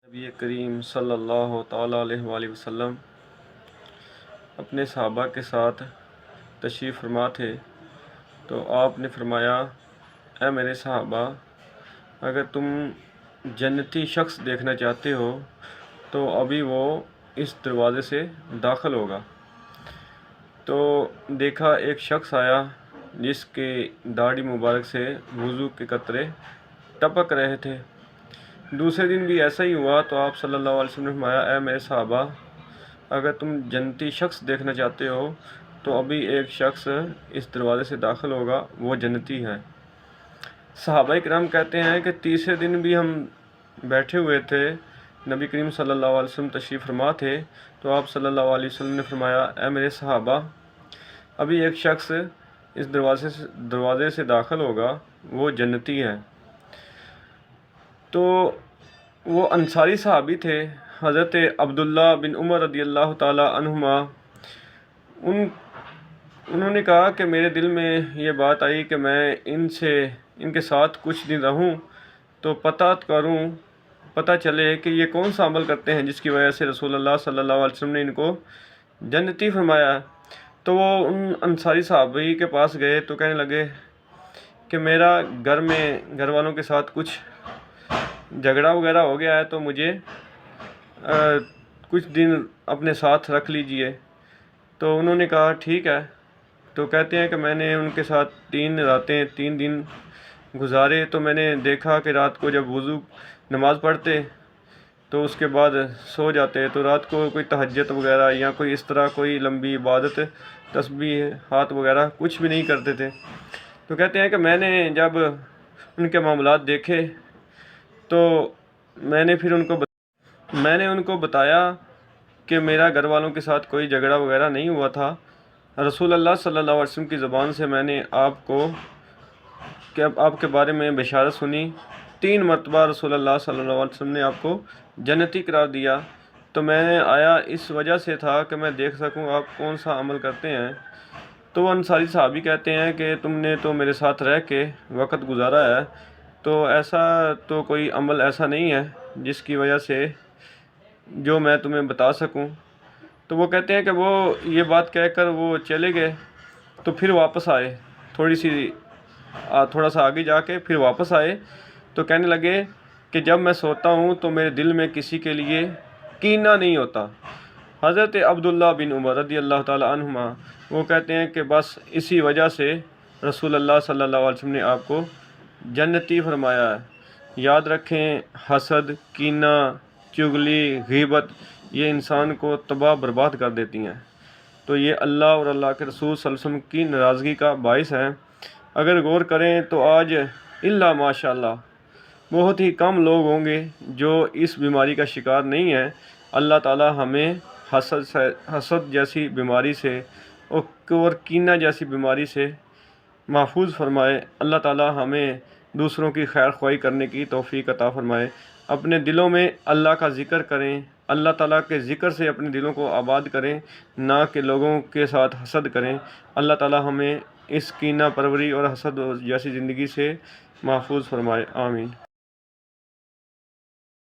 نبی کریم صلی اللہ تعالیٰ علیہ وآلہ وسلم اپنے صحابہ کے ساتھ تشریف فرما تھے تو آپ نے فرمایا، اے میرے صحابہ، اگر تم جنتی شخص دیکھنا چاہتے ہو تو ابھی وہ اس دروازے سے داخل ہوگا۔ تو دیکھا ایک شخص آیا جس کے داڑھی مبارک سے وضو کے قطرے ٹپک رہے تھے۔ دوسرے دن بھی ایسا ہی ہوا تو آپ صلی اللہ علیہ وسلم نے فرمایا، اے میرے صحابہ، اگر تم جنتی شخص دیکھنا چاہتے ہو تو ابھی ایک شخص اس دروازے سے داخل ہوگا، وہ جنتی ہے۔ صحابہ کرام کہتے ہیں کہ تیسرے دن بھی ہم بیٹھے ہوئے تھے، نبی کریم صلی اللہ علیہ وسلم تشریف فرما تھے تو آپ صلی اللہ علیہ وسلم نے فرمایا، اے میرے صحابہ، ابھی ایک شخص اس دروازے سے داخل ہوگا، وہ جنتی ہے۔ تو وہ انصاری صحابی تھے، حضرت عبداللہ بن عمر رضی اللہ تعالی عنہما۔ انہوں نے کہا کہ میرے دل میں یہ بات آئی کہ میں ان کے ساتھ کچھ دن رہوں تو پتہ چلے کہ یہ کون سا عمل کرتے ہیں جس کی وجہ سے رسول اللہ صلی اللہ علیہ وسلم نے ان کو جنتی فرمایا۔ تو وہ ان انصاری صحابی کے پاس گئے تو کہنے لگے کہ میرا گھر والوں کے ساتھ کچھ جھگڑا وغیرہ ہو گیا ہے تو مجھے کچھ دن اپنے ساتھ رکھ لیجئے۔ تو انہوں نے کہا ٹھیک ہے۔ تو کہتے ہیں کہ میں نے ان کے ساتھ 3 دن گزارے تو میں نے دیکھا کہ رات کو جب وضو نماز پڑھتے تو اس کے بعد سو جاتے، تو رات کو کوئی تہجد وغیرہ یا کوئی اس طرح کوئی لمبی عبادت، تسبیح ہاتھ وغیرہ کچھ بھی نہیں کرتے تھے۔ تو کہتے ہیں کہ میں نے جب ان کے معاملات دیکھے تو میں نے ان کو بتایا کہ میرا گھر والوں کے ساتھ کوئی جھگڑا وغیرہ نہیں ہوا تھا۔ رسول اللہ صلی اللہ علیہ وسلم کی زبان سے میں نے آپ کے بارے میں بشارت سنی، 3 مرتبہ رسول اللہ صلی اللہ علیہ وسلم نے آپ کو جنتی قرار دیا، تو میں آیا اس وجہ سے تھا کہ میں دیکھ سکوں آپ کون سا عمل کرتے ہیں۔ تو وہ انصاری صحابی کہتے ہیں کہ تم نے تو میرے ساتھ رہ کے وقت گزارا ہے، تو ایسا تو کوئی عمل ایسا نہیں ہے جس کی وجہ سے جو میں تمہیں بتا سکوں۔ تو وہ کہتے ہیں کہ وہ یہ بات کہہ کر وہ چلے گئے، تو پھر واپس آئے، تھوڑا سا آگے جا کے پھر واپس آئے تو کہنے لگے کہ جب میں سوتا ہوں تو میرے دل میں کسی کے لیے کینہ نہیں ہوتا۔ حضرت عبداللہ بن عمر رضی اللہ تعالی عنہما وہ کہتے ہیں کہ بس اسی وجہ سے رسول اللہ صلی اللہ علیہ وسلم نے آپ کو جنتی فرمایا ہے۔ یاد رکھیں، حسد، کینہ، چغلی، غیبت یہ انسان کو تباہ برباد کر دیتی ہیں، تو یہ اللہ اور اللہ کے رسول صلی اللہ علیہ وسلم کی ناراضگی کا باعث ہے۔ اگر غور کریں تو آج الا ماشاء اللہ بہت ہی کم لوگ ہوں گے جو اس بیماری کا شکار نہیں ہیں۔ اللہ تعالی ہمیں حسد جیسی بیماری سے اور کینہ جیسی بیماری سے محفوظ فرمائے۔ اللہ تعالی ہمیں دوسروں کی خیر خواہی کرنے کی توفیق عطا فرمائے۔ اپنے دلوں میں اللہ کا ذکر کریں، اللہ تعالیٰ کے ذکر سے اپنے دلوں کو آباد کریں، نہ کہ لوگوں کے ساتھ حسد کریں۔ اللہ تعالیٰ ہمیں اس کینہ پروری اور حسد جیسی زندگی سے محفوظ فرمائے، آمین۔